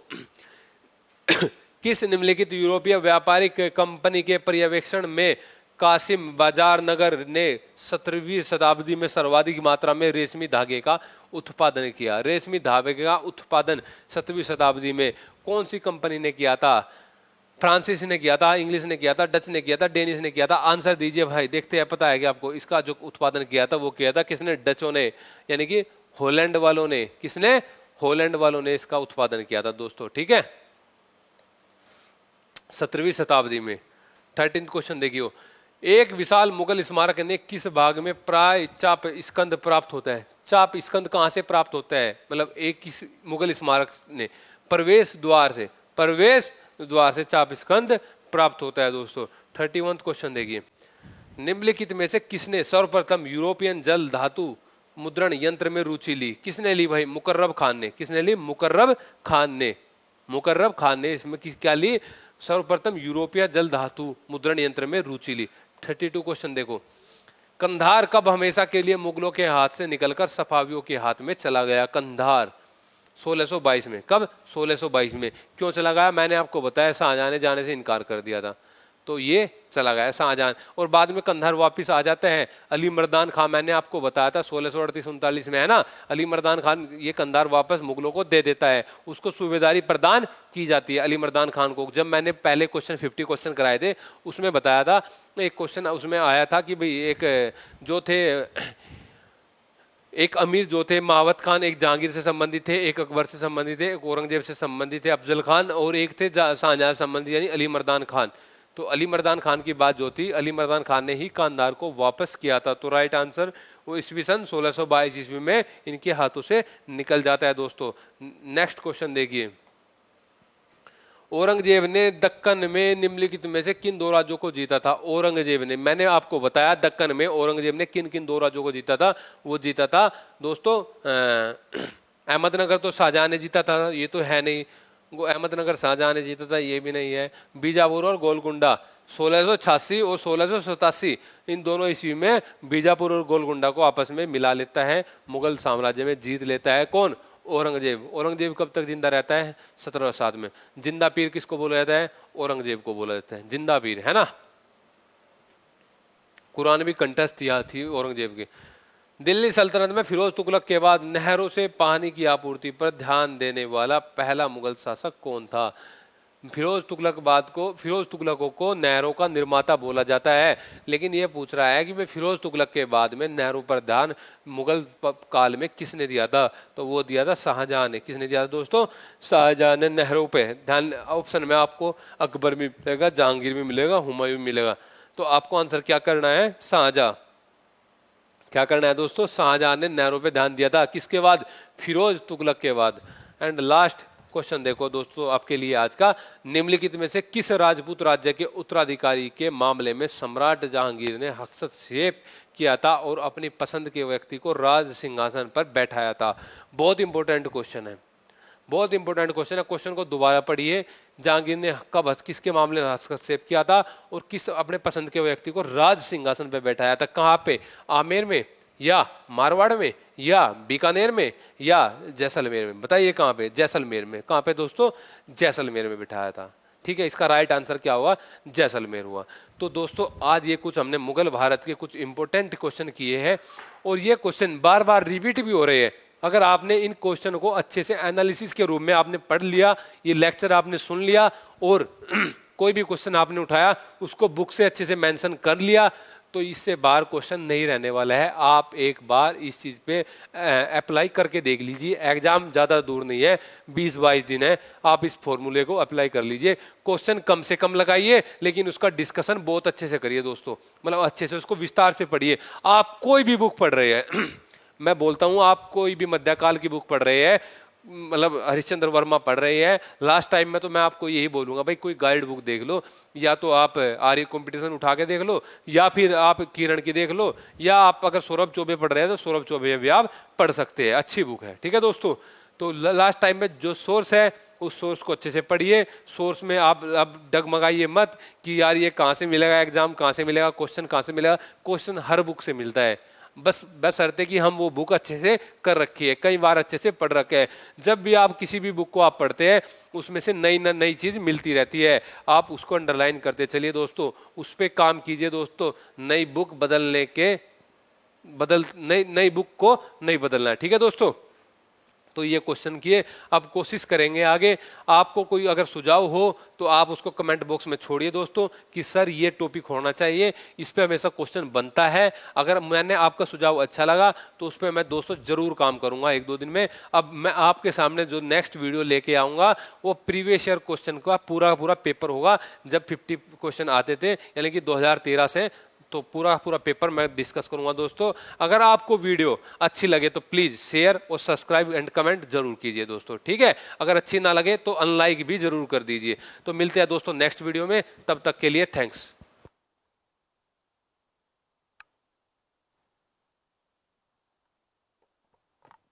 किस निम्नलिखित यूरोपीय व्यापारिक कंपनी के पर्यवेक्षण में कासिम बाजार नगर ने 17वीं शताब्दी में सर्वाधिक मात्रा में रेशमी धागे का उत्पादन किया? रेशमी धागे का उत्पादन 17वीं शताब्दी में कौन सी कंपनी ने किया था? फ्रांसीसी ने किया था, इंग्लिश ने किया था, डच ने किया था, डेनिश ने किया था? आंसर दीजिए भाई, देखते हैं पता है कि आपको। इसका जो उत्पादन किया था वो किया था किसने? डचों ने, यानी कि हॉलैंड वालों ने। किसने? हॉलैंड वालों ने इसका उत्पादन किया था दोस्तों, ठीक है, 17वीं शताब्दी में। 13वां क्वेश्चन देखियो, एक विशाल मुगल स्मारक ने किस भाग में प्राय चाप स्कंद प्राप्त होता है? चाप स्कंद कहां से प्राप्त होता है? मतलब एक किस मुगल स्मारक ने प्रवेश द्वार से चाप स्कंद प्राप्त होता है दोस्तों। 31वां क्वेश्चन देखिए, निम्नलिखित में से किसने सर्वप्रथम यूरोपियन जल धातु मुद्रण यंत्र में रुचि ली? किसने ली भाई? मुकर्रब खान ने। किसने ली? मुकर्रब खान ने इसमें क्या ली? सर्वप्रथम यूरोपीय जल धातु मुद्रण यंत्र में रुचि ली। 32 क्वेश्चन देखो, कंधार कब हमेशा के लिए मुगलों के हाथ से निकलकर सफावियों के हाथ में चला गया? कंधार 1622 में। कब? 1622 में। क्यों चला गया? मैंने आपको बताया, शाहजहां ने जाने से इनकार कर दिया था, तो ये चला गया शाहजहां। और बाद में कंधार वापस आ जाते हैं अली मर्दान खान, मैंने आपको बताया था 1638-39 में, है ना। अली मर्दान खान ये कंधार वापस मुगलों को दे देता है, उसको सूबेदारी प्रदान की जाती है अली मर्दान खान को। जब मैंने पहले 50 क्वेश्चन कराए थे उसमें बताया था, एक क्वेश्चन उसमें आया था कि भाई एक अमीर जो थे मावत खान, एक जहांगीर से संबंधित थे, एक अकबर से संबंधित थे, एक औरंगजेब से संबंधित थे अफजल खान, और एक थे शाहजहां से संबंधित यानी अली मर्दान खान। तो अली मर्दान खान की बात जो थी, अली मर्दान खान ने ही कांधार को वापस किया था। तो राइट आंसर वो ईस्वी सन 1622 ईस्वी में इनके हाथों से निकल जाता है दोस्तों। नेक्स्ट क्वेश्चन देखिए, औरंगजेब ने दक्कन में निम्नलिखित में से किन दो राज्यों को जीता था? औरंगजेब ने, मैंने आपको बताया दक्कन में औरंगजेब ने किन किन दो राज्यों को जीता था। वो जीता था दोस्तों अहमदनगर तो शाहजहां ने जीता था, ये तो है नहीं। अहमदनगर शाहजहां ने जीता था, ये भी नहीं है। बीजापुर और गोलकुंडा 1686 और 1687 इन दोनों ईस्वी में बीजापुर और गोलकुंडा को आपस में मिला लेता है, मुगल साम्राज्य में जीत लेता है। कौन? औरंगजेब। औरंगजेब कब तक जिंदा रहता है? 1707 में। जिंदा पीर किसको बोला जाता है? औरंगजेब को बोला जाता है जिंदा पीर, है ना। कुरान भी कंठस्थ थी औरंगजेब की। दिल्ली सल्तनत में फिरोज तुगलक के बाद नहरों से पानी की आपूर्ति पर ध्यान देने वाला पहला मुगल शासक कौन था? फिरोज तुगलकों को नहरों का निर्माता बोला जाता है। लेकिन ये पूछ रहा है कि मैं फिरोज तुगलक के बाद में नहरों पर ध्यान मुगल काल में किसने दिया था? तो वो दिया था शाहजहां ने। किसने दिया था दोस्तों? शाहजहां ने नहरों पे ध्यान। ऑप्शन में आपको अकबर भी मिलेगा, जहांगीर भी मिलेगा, हुमायूं भी मिलेगा। तो आपको आंसर क्या करना है? शाहजहां। क्या करना है दोस्तों? शाहजहां ने नहरों पे ध्यान दिया था। किसके बाद? फिरोज तुगलक के बाद। एंड लास्ट क्वेश्चन देखो दोस्तों आपके लिए आज का, निम्नलिखित में से किस राजपूत राज्य के उत्तराधिकारी के मामले में सम्राट जहांगीर ने हस्तक्षेप किया था और अपनी पसंद के व्यक्ति को राज सिंहासन पर बैठाया था? बहुत इंपॉर्टेंट क्वेश्चन है, बहुत इंपॉर्टेंट क्वेश्चन है। क्वेश्चन को दोबारा पढ़िए। जहांगीर ने कब किसके मामले में हस्तक्षेप किया था और किस अपने पसंद के व्यक्ति को राज सिंहासन पर बैठाया था? कहाँ पे? आमेर में, या मारवाड़ में, या बीकानेर में, या जैसलमेर में? बताइए कहाँ पे? जैसलमेर में। कहाँ पे दोस्तों? जैसलमेर में बिठाया था। ठीक है, इसका राइट आंसर क्या हुआ? जैसलमेर हुआ। तो दोस्तों आज ये कुछ हमने मुगल भारत के कुछ इंपॉर्टेंट क्वेश्चन किए हैं और ये क्वेश्चन बार बार रिपीट भी हो रहे हैं। अगर आपने इन क्वेश्चन को अच्छे से एनालिसिस के रूप में आपने पढ़ लिया, ये लेक्चर आपने सुन लिया और कोई भी क्वेश्चन आपने उठाया उसको बुक से अच्छे से मेंशन कर लिया, तो इससे बाहर क्वेश्चन नहीं रहने वाला है। आप एक बार इस चीज़ पे अप्लाई करके देख लीजिए। एग्जाम ज़्यादा दूर नहीं है, 20-22 दिन है। आप इस फॉर्मूले को अप्लाई कर लीजिए। क्वेश्चन कम से कम लगाइए लेकिन उसका डिस्कशन बहुत अच्छे से करिए दोस्तों, मतलब अच्छे से उसको विस्तार से पढ़िए। आप कोई भी बुक पढ़ रहे हैं मैं बोलता हूँ आप कोई भी मध्यकाल की बुक पढ़ रहे हैं, मतलब हरिश्चंद्र वर्मा पढ़ रहे हैं, लास्ट टाइम में तो मैं आपको यही बोलूंगा भाई कोई गाइड बुक देख लो, या तो आप आर्य कंपटीशन उठा के देख लो, या फिर आप किरण की देख लो, या आप अगर सौरभ चौबे पढ़ रहे हैं तो सौरभ चौबे भी आप पढ़ सकते हैं। अच्छी बुक है। ठीक है दोस्तों, तो लास्ट टाइम में जो सोर्स है उस सोर्स को अच्छे से पढ़िए। सोर्स में आप अब डगमगाइए मत कि यार ये कहाँ से मिलेगा, एग्जाम कहाँ से मिलेगा, क्वेश्चन कहाँ से मिलेगा। क्वेश्चन हर बुक से मिलता है, बस शर्त है कि हम वो बुक अच्छे से कर रखी है, कई बार अच्छे से पढ़ रखे हैं। जब भी आप किसी भी बुक को आप पढ़ते हैं उसमें से नई नई चीज़ मिलती रहती है, आप उसको अंडरलाइन करते चलिए दोस्तों, उस पर काम कीजिए दोस्तों। नई बुक नई बुक को नहीं बदलना है। ठीक है दोस्तों, तो ये क्वेश्चन किए। अब कोशिश करेंगे आगे, आपको कोई अगर सुझाव हो तो आप उसको कमेंट बॉक्स में छोड़िए दोस्तों कि सर ये टॉपिक होना चाहिए, इस पे हमेशा क्वेश्चन बनता है। अगर मैंने आपका सुझाव अच्छा लगा तो उस पर मैं दोस्तों जरूर काम करूंगा 1-2 दिन में। अब मैं आपके सामने जो नेक्स्ट वीडियो लेके आऊंगा वो प्रीवियस ईयर क्वेश्चन का पूरा पेपर होगा। जब 50 क्वेश्चन आते थे यानी कि 2013 से, तो पूरा पेपर मैं डिस्कस करूंगा दोस्तों। अगर आपको वीडियो अच्छी लगे तो प्लीज शेयर और सब्सक्राइब एंड कमेंट जरूर कीजिए दोस्तों। ठीक है, अगर अच्छी ना लगे तो अनलाइक भी जरूर कर दीजिए। तो मिलते हैं दोस्तों नेक्स्ट वीडियो में, तब तक के लिए थैंक्स।